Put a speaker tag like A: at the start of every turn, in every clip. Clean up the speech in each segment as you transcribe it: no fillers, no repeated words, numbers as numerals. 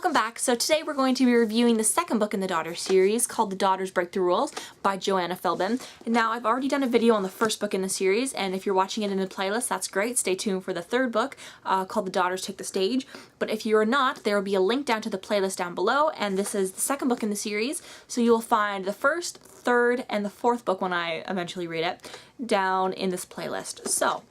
A: welcome back. So today we're going to be reviewing the second book in the Daughters series called The Daughters Break the Rules by Joanna Philbin. And now I've already done a video on the first book in the series, and if you're watching it in a playlist, that's great. Stay tuned for the third book called The Daughters Take the Stage. But if you're not, there will be a link down to the playlist down below, and this is the second book in the series. So you will find the first, third, and the fourth book when I eventually read it down in this playlist. So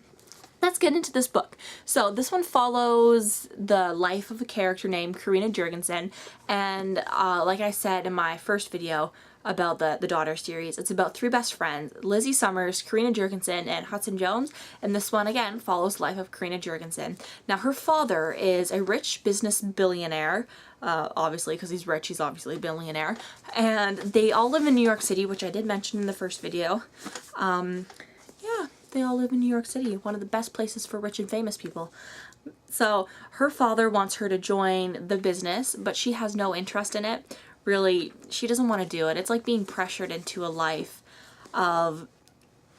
A: let's get into this book. So this one follows the life of a character named Karina Jurgensen, and like I said in my first video about the Daughter series, it's about three best friends, Lizzie Summers, Karina Jurgensen, and Hudson Jones, and this one again follows the life of Karina Jurgensen. Now her father is a rich business billionaire, obviously because he's rich, he's obviously a billionaire, and they all live in New York City, which I did mention in the first video. Yeah. They all live in New York City, one of the best places for rich and famous people. So her father wants her to join the business, but she has no interest in it. Really, she doesn't want to do it. It's like being pressured into a life of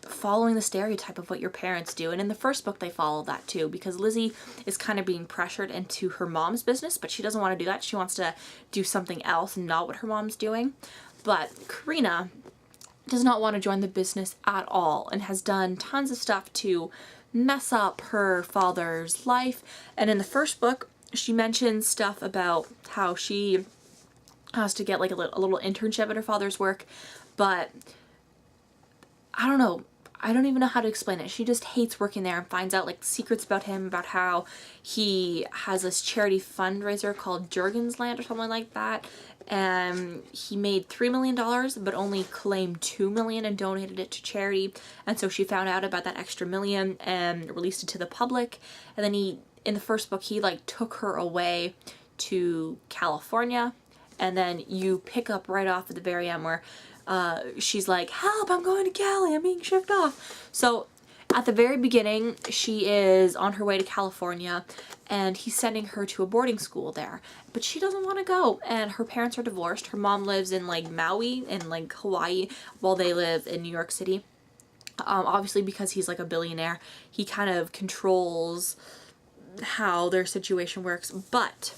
A: following the stereotype of what your parents do. And in the first book they follow that too, because Lizzie is kind of being pressured into her mom's business, but she doesn't want to do that. She wants to do something else, not what her mom's doing. But Karina does not want to join the business at all and has done tons of stuff to mess up her father's life. And in the first book, she mentions stuff about how she has to get like a little internship at her father's work, but I don't know. I don't even know how to explain it. She just hates working there and finds out like secrets about him, about how he has this charity fundraiser called Jurgens Land or something like that. And he made $3 million but only claimed $2 million and donated it to charity. And so she found out about that extra $1 million and released it to the public. And then in the first book, he like took her away to California. And then you pick up right off at the very end where she's like, help, I'm going to Cali, I'm being shipped off. So at the very beginning, she is on her way to California and he's sending her to a boarding school there, but she doesn't want to go, and her parents are divorced. Her mom lives in like Maui and like Hawaii while they live in New York City. Obviously because he's like a billionaire, he kind of controls how their situation works. But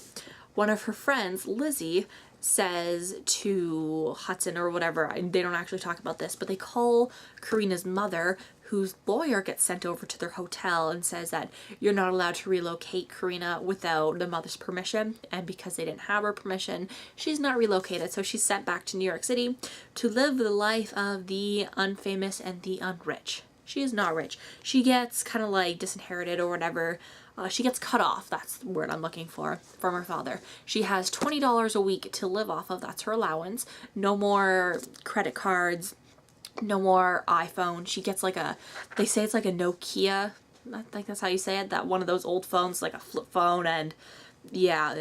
A: one of her friends, Lizzie, says to Hudson or whatever, they don't actually talk about this, but they call Karina's mother, whose lawyer gets sent over to their hotel, and says that you're not allowed to relocate Karina without the mother's permission, and because they didn't have her permission, she's not relocated. So she's sent back to New York City to live the life of the unfamous and the unrich. She is not rich. She gets kind of like disinherited or whatever. She gets cut off, that's the word I'm looking for, from her father. She has $20 a week to live off of, that's her allowance. No more credit cards, no more iPhone. She gets like they say it's like a Nokia, I think that's how you say it, that one of those old phones, like a flip phone, and yeah,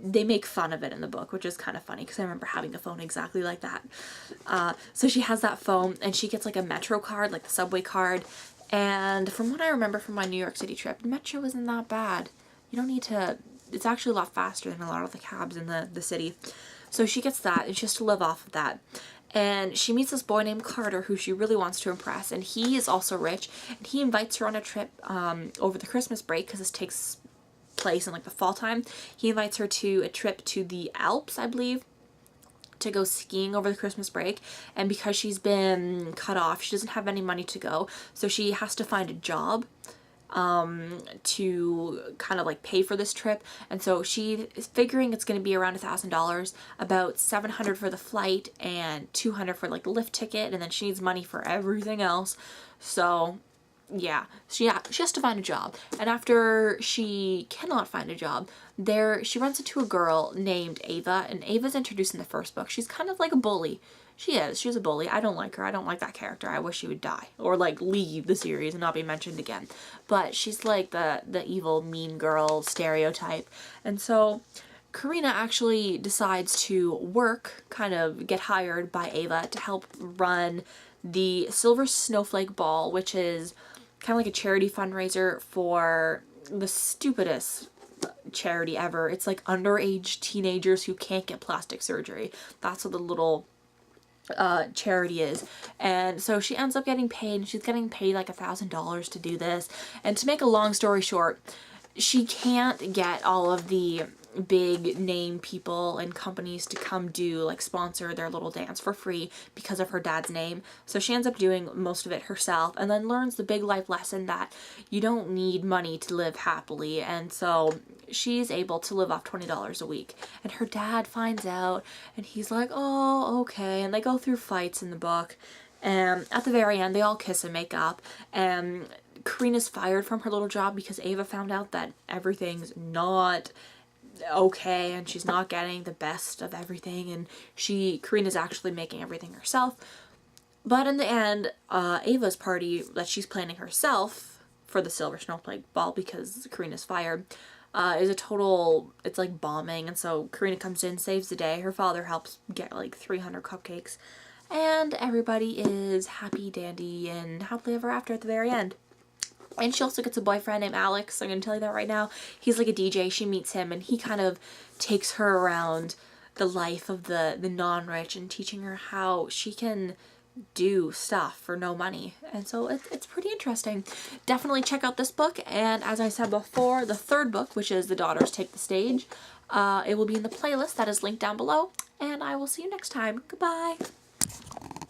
A: they make fun of it in the book, which is kind of funny because I remember having a phone exactly like that. So she has that phone, and she gets like a Metro card, like the subway card. And from what I remember from my New York City trip, Metro isn't that bad. You don't need to, it's actually a lot faster than a lot of the cabs in the city. So she gets that, and she has to live off of that. And she meets this boy named Carter who she really wants to impress, and he is also rich, and he invites her on a trip over the Christmas break, because this takes place in like the fall time. He invites her to a trip to the Alps, I believe, to go skiing over the Christmas break. And because she's been cut off, she doesn't have any money to go, so she has to find a job to kind of like pay for this trip. And so she is figuring it's going to be around $1,000, about $700 for the flight and $200 for like the lift ticket, and then she needs money for everything else. So yeah, she has to find a job. And after she cannot find a job, she runs into a girl named Ava, and Ava's introduced in the first book. She's kind of like a bully. She's a bully. I don't like her. I don't like that character. I wish she would die or like leave the series and not be mentioned again. But she's like the evil mean girl stereotype. And so Karina actually decides to work, kind of get hired by Ava to help run the Silver Snowflake Ball, which is kind of like a charity fundraiser for the stupidest charity ever. It's like underage teenagers who can't get plastic surgery. That's what the little charity is. And so she ends up getting paid, and she's getting paid like $1,000 to do this. And to make a long story short, she can't get all of the big name people and companies to come do, like, sponsor their little dance for free because of her dad's name. So she ends up doing most of it herself, and then learns the big life lesson that you don't need money to live happily. And so she's able to live off $20 a week. And her dad finds out, and he's like, oh, okay. And they go through fights in the book. And at the very end, they all kiss and make up. And Karina's fired from her little job because Ava found out that everything's not okay and she's not getting the best of everything, and Karina's actually making everything herself. But in the end, Ava's party that she's planning herself for the Silver Snowflake Ball, because Karina's fired, is a total, it's like bombing. And so Karina comes in, saves the day. Her father helps get like 300 cupcakes, and everybody is happy dandy and happily ever after at the very end. And she also gets a boyfriend named Alex. I'm going to tell you that right now. He's like a DJ. She meets him, and he kind of takes her around the life of the non-rich and teaching her how she can do stuff for no money. And so it's pretty interesting. Definitely check out this book. And as I said before, the third book, which is The Daughters Take the Stage, it will be in the playlist that is linked down below. And I will see you next time. Goodbye.